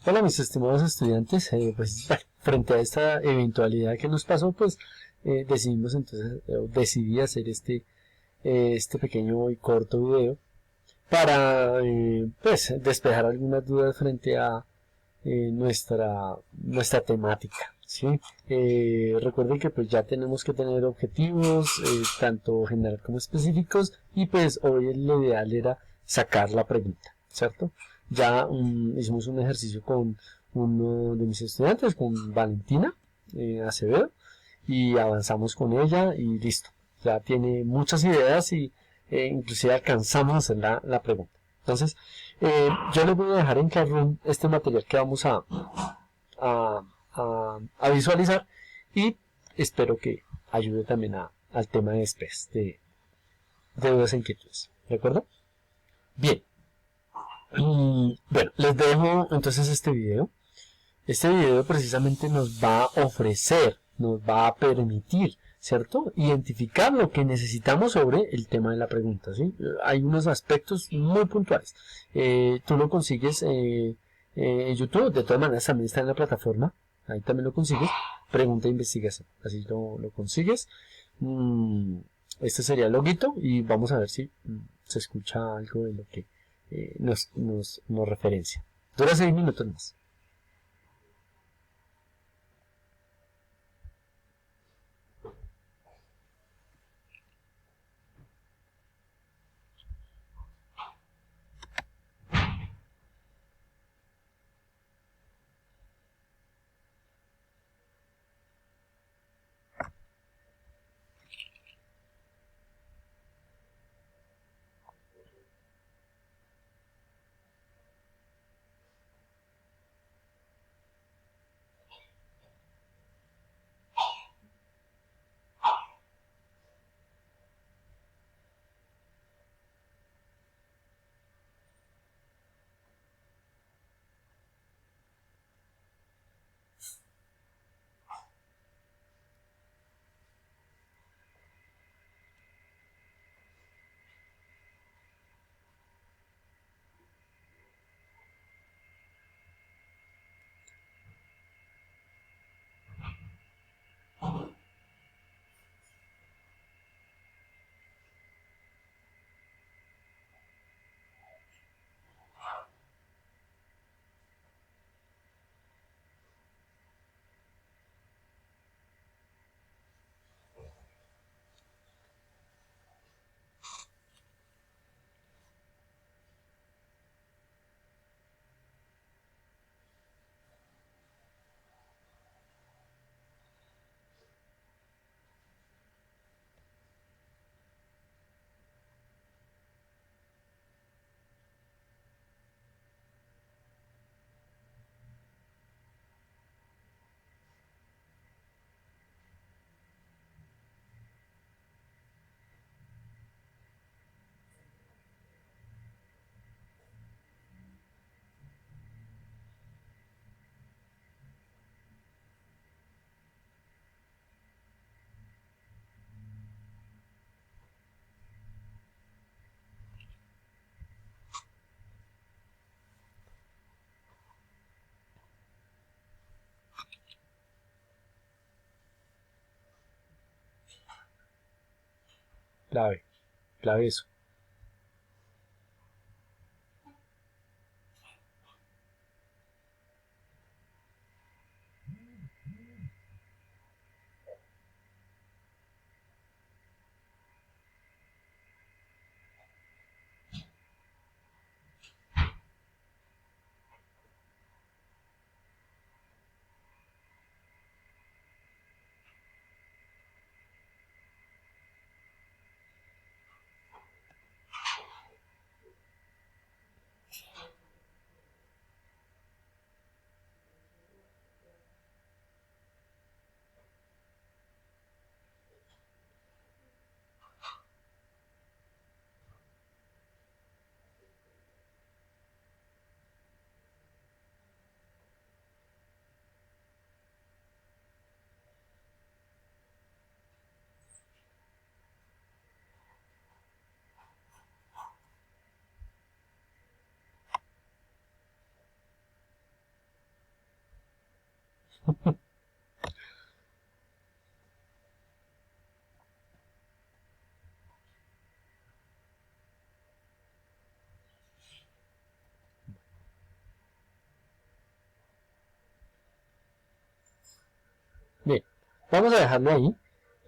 Hola mis estimados estudiantes, pues bueno, frente a esta eventualidad que nos pasó, pues decidimos entonces, decidí hacer este pequeño y corto video para pues despejar algunas dudas frente a nuestra temática, ¿sí? Recuerden que pues ya tenemos que tener objetivos, tanto general como específicos, y pues hoy lo ideal era sacar la pregunta, ¿cierto? Ya hicimos un ejercicio con uno de mis estudiantes, con Valentina Acevedo, y avanzamos con ella y listo. Ya tiene muchas ideas y inclusive alcanzamos a hacer la pregunta. Entonces, yo les voy a dejar en Classroom este material que vamos a, a visualizar, y espero que ayude también al tema de después de dudas e inquietudes. ¿De acuerdo? Bien. Bueno, les dejo entonces este video. Este video precisamente nos va a ofrecer, nos va a permitir, ¿cierto? Identificar lo que necesitamos sobre el tema de la pregunta, ¿sí? Hay unos aspectos muy puntuales. Tú lo consigues en YouTube, de todas maneras también está en la plataforma, ahí también lo consigues, pregunta e investigación, así lo consigues. Este sería el loguito y vamos a ver si se escucha algo de lo que nos referencia. Dura 6 minutos más. Clave, clave eso. Bien, vamos a dejarlo ahí.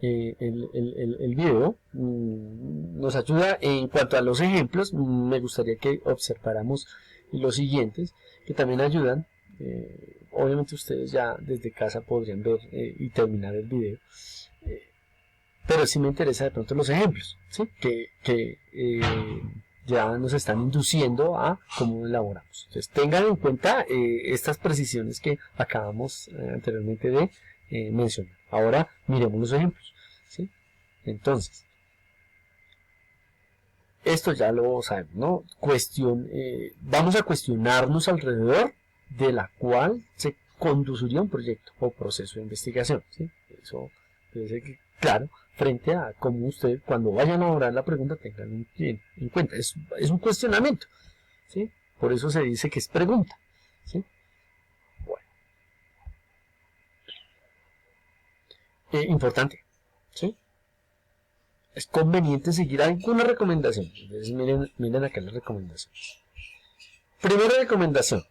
El video nos ayuda en cuanto a los ejemplos. Me gustaría que observáramos los siguientes, que también ayudan. Obviamente ustedes ya desde casa podrían ver y terminar el video, pero sí me interesa de pronto los ejemplos, ¿sí? que ya nos están induciendo a cómo elaboramos. Entonces tengan en cuenta estas precisiones que acabamos anteriormente de mencionar. Ahora miremos los ejemplos, ¿sí? Entonces, esto ya lo sabemos, ¿no? Vamos a cuestionarnos alrededor de la cual se conduciría un proyecto o proceso de investigación, ¿sí? Eso debe ser claro frente a cómo ustedes cuando vayan a elaborar la pregunta tengan en cuenta. Es un cuestionamiento, ¿sí? Por eso se dice que es pregunta, ¿sí? Bueno. Importante, ¿sí? Es conveniente seguir alguna recomendación. Entonces miren acá las recomendaciones. Primera recomendación.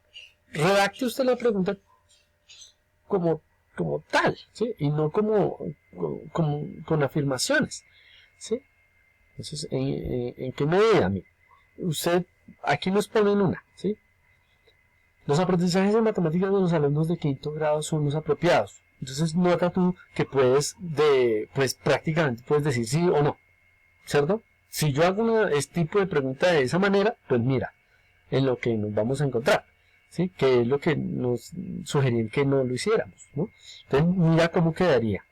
Redacte usted la pregunta como tal, ¿sí? Y no con afirmaciones, ¿sí? Entonces, ¿en qué medida? Mire, usted, aquí nos ponen una, ¿sí? Los aprendizajes en matemáticas de los alumnos de quinto grado son los apropiados. Entonces, nota tú que pues prácticamente puedes decir sí o no, ¿cierto? Si yo hago este tipo de pregunta de esa manera, pues mira, en lo que nos vamos a encontrar, ¿sí? Que es lo que nos sugerían que no lo hiciéramos, ¿no? Entonces, mira cómo quedaría,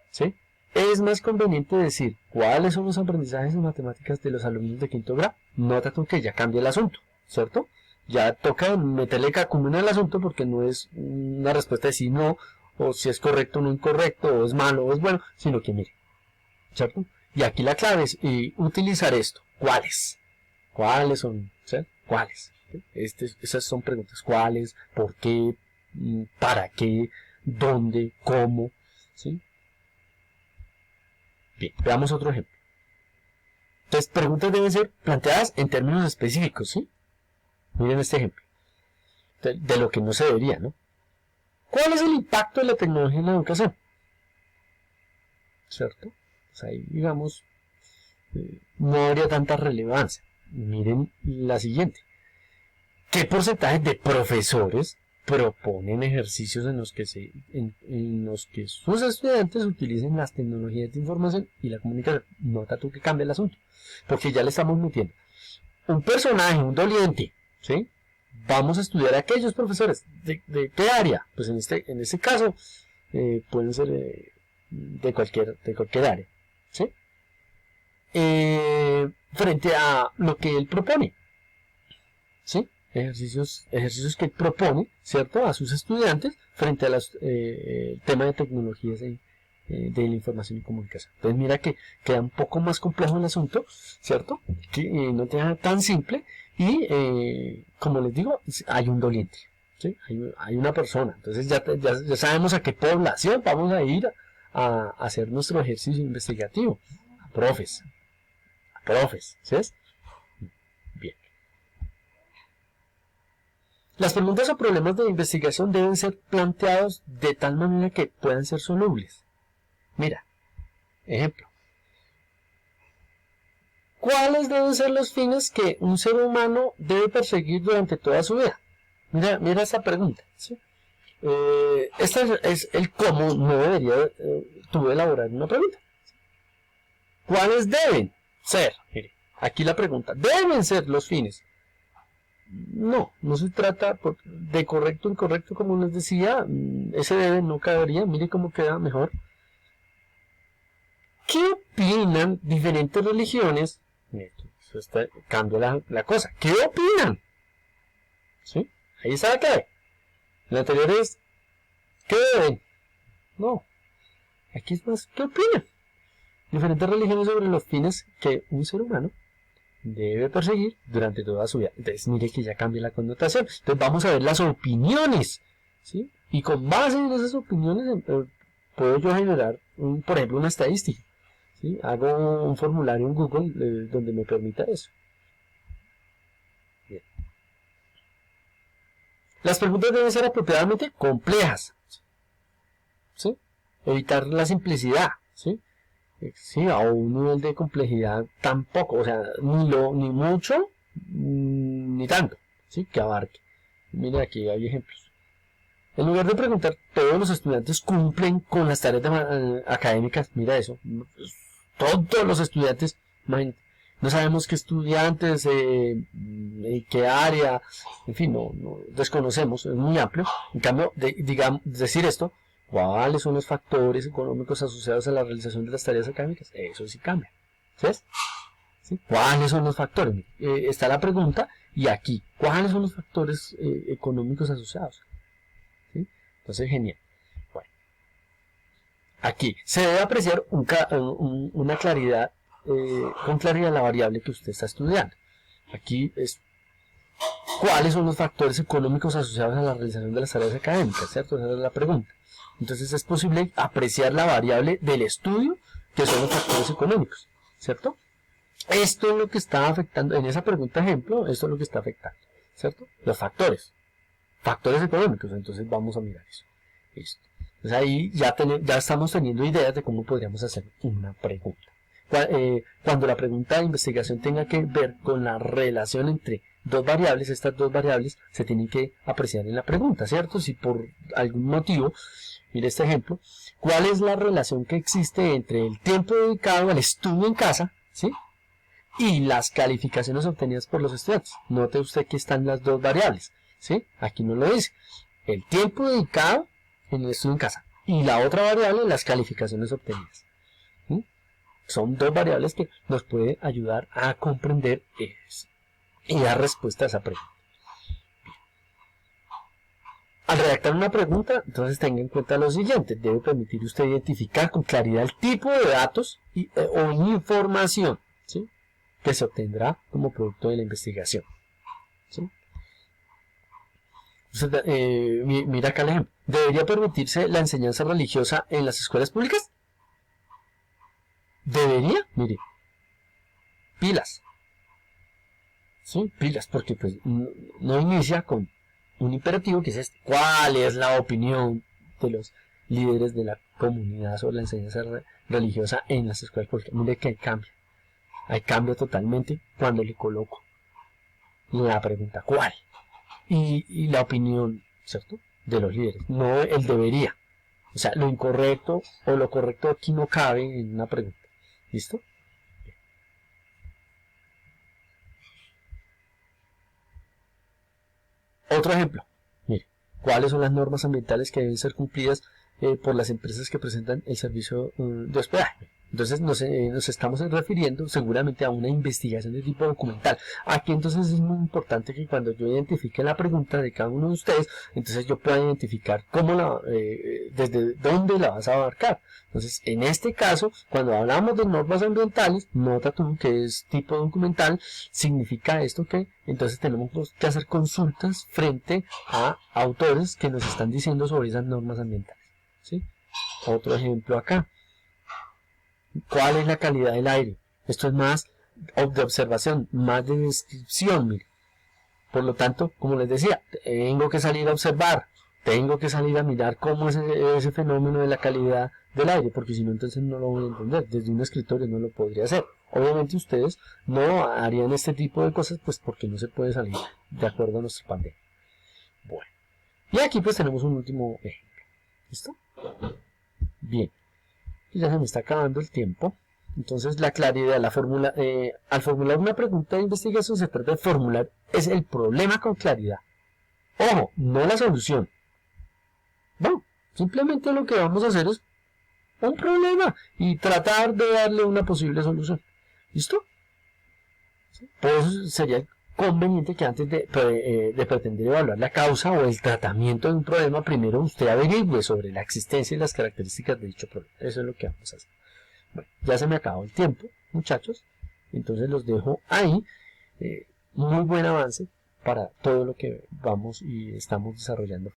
¿sí? Es más conveniente decir cuáles son los aprendizajes en matemáticas de los alumnos de quinto grado. Nota tú que ya cambia el asunto, ¿cierto? Ya toca meterle cacuna al asunto porque no es una respuesta de sí, no, o si es correcto o no incorrecto, o es malo o es bueno, sino que mire, ¿cierto? Y aquí la clave es utilizar esto. ¿Cuáles? ¿Cuáles son? ¿Sí? ¿Cuáles? Esas son preguntas. ¿Cuáles? ¿Por qué? ¿Para qué? ¿Dónde? ¿Cómo? ¿Sí? Bien, veamos otro ejemplo. Entonces, preguntas deben ser planteadas en términos específicos, ¿sí? Miren este ejemplo. De lo que no se debería, ¿no? ¿Cuál es el impacto de la tecnología en la educación? ¿Cierto? Pues ahí, digamos, no habría tanta relevancia. Miren la siguiente. ¿Qué porcentaje de profesores proponen ejercicios en los que sus estudiantes utilicen las tecnologías de información y la comunicación? Nota tú que cambia el asunto, porque ya le estamos metiendo un personaje, un doliente, ¿sí? Vamos a estudiar a aquellos profesores. ¿De qué área? Pues en este caso pueden ser de cualquier área, ¿sí? Frente a lo que él propone, ¿sí? Ejercicios que él propone, ¿cierto? A sus estudiantes frente a el tema de tecnologías de la información y comunicación. Entonces mira que queda un poco más complejo el asunto, ¿cierto? Que no te deja tan simple y como les digo, hay un doliente, ¿sí? Hay una persona. Entonces ya sabemos a qué población vamos a ir a hacer nuestro ejercicio investigativo. A profes, ¿sí? Bien. Las preguntas o problemas de investigación deben ser planteados de tal manera que puedan ser solubles. Mira, ejemplo. ¿Cuáles deben ser los fines que un ser humano debe perseguir durante toda su vida? Mira esta pregunta, ¿sí? Este es el cómo no debería tú elaborar una pregunta. ¿Cuáles deben ser? Mire, aquí la pregunta. ¿Deben ser los fines? No se trata de correcto o incorrecto, como les decía. Ese debe no cabería. Mire cómo queda mejor. ¿Qué opinan diferentes religiones? Eso cambia la cosa. ¿Qué opinan? ¿Sí? Ahí está la clave. La anterior es ¿qué deben? No. Aquí es más ¿qué opinan? Diferentes religiones sobre los fines que un ser humano debe perseguir durante toda su vida. Entonces mire que ya cambia la connotación. Entonces vamos a ver las opiniones, ¿sí? Y con base en esas opiniones puedo yo generar, por ejemplo, una estadística. ¿Sí? Hago un formulario en Google donde me permita eso. Bien. Las preguntas deben ser apropiadamente complejas. ¿Sí? Evitar la simplicidad. ¿Sí? Sí, a un nivel de complejidad tampoco, o sea, ni mucho ni tanto, ¿sí? Que abarque. Mira, aquí hay ejemplos. En lugar de preguntar, todos los estudiantes cumplen con las tareas académicas, mira eso, todos los estudiantes, imagínate, no sabemos qué estudiantes, qué área, en fin, no desconocemos, es muy amplio. En cambio, digamos, decir esto, ¿cuáles son los factores económicos asociados a la realización de las tareas académicas? Eso sí cambia. ¿Sabes? ¿Sí? ¿Cuáles son los factores? Está la pregunta y aquí, ¿cuáles son los factores económicos asociados? ¿Sí? Entonces, genial. Bueno, aquí se debe apreciar una claridad, con claridad la variable que usted está estudiando. Aquí es cuáles son los factores económicos asociados a la realización de las tareas académicas, ¿cierto? Esa es la pregunta. Entonces es posible apreciar la variable del estudio, que son los factores económicos, ¿cierto? Esto es lo que está afectando, en esa pregunta ejemplo, esto es lo que está afectando, ¿cierto? Los factores económicos, entonces vamos a mirar eso. Listo. Entonces ahí ya estamos teniendo ideas de cómo podríamos hacer una pregunta. Cuando la pregunta de investigación tenga que ver con la relación entre dos variables, estas dos variables se tienen que apreciar en la pregunta, ¿cierto? Si por algún motivo, mire este ejemplo, ¿cuál es la relación que existe entre el tiempo dedicado al estudio en casa, ¿sí? Y las calificaciones obtenidas por los estudiantes? Note usted que están las dos variables, ¿sí? Aquí no lo dice. El tiempo dedicado en el estudio en casa y la otra variable, las calificaciones obtenidas. ¿Sí? Son dos variables que nos pueden ayudar a comprender eso y dar respuesta a esa pregunta. Al redactar una pregunta, entonces tenga en cuenta lo siguiente: debe permitir usted identificar con claridad el tipo de datos o información, ¿sí?, que se obtendrá como producto de la investigación. ¿Sí? Entonces, mira acá el ejemplo. ¿Debería permitirse la enseñanza religiosa en las escuelas públicas? ¿Debería? Mire, pilas. ¿Sí? Pilas, porque pues no inicia con un imperativo que es este: ¿cuál es la opinión de los líderes de la comunidad sobre la enseñanza religiosa en las escuelas públicas? Mire que hay cambio totalmente cuando le coloco la pregunta ¿cuál? Y la opinión, ¿cierto?, de los líderes, no el debería. O sea, lo incorrecto o lo correcto aquí no cabe en una pregunta. ¿Listo? Otro ejemplo. Mire, ¿cuáles son las normas ambientales que deben ser cumplidas por las empresas que presentan el servicio de hospedaje? Entonces nos estamos refiriendo seguramente a una investigación de tipo documental. Aquí entonces es muy importante que cuando yo identifique la pregunta de cada uno de ustedes, entonces yo pueda identificar desde dónde la vas a abarcar. Entonces, en este caso, cuando hablamos de normas ambientales, nota tú que es tipo documental, significa esto que entonces tenemos que hacer consultas frente a autores que nos están diciendo sobre esas normas ambientales. ¿Sí? Otro ejemplo acá. ¿Cuál es la calidad del aire? Esto es más de observación, más de descripción, mire. Por lo tanto, como les decía, tengo que salir a observar, tengo que salir a mirar cómo es ese fenómeno de la calidad del aire, porque si no, entonces no lo voy a entender. Desde un escritorio no lo podría hacer. Obviamente ustedes no harían este tipo de cosas, pues porque no se puede salir de acuerdo a nuestra pandemia. Bueno, y aquí pues tenemos un último ejemplo. ¿Listo? Bien. Y ya se me está acabando el tiempo. Entonces la claridad, al formular una pregunta de investigación se trata de formular es el problema con claridad. Ojo, no la solución. No, simplemente lo que vamos a hacer es un problema y tratar de darle una posible solución. ¿Listo? Por eso sería conveniente que antes de pretender evaluar la causa o el tratamiento de un problema, primero usted averigüe sobre la existencia y las características de dicho problema. Eso es lo que vamos a hacer. Bueno, ya se me acabó el tiempo, muchachos. Entonces los dejo ahí. Muy buen avance para todo lo que vamos y estamos desarrollando.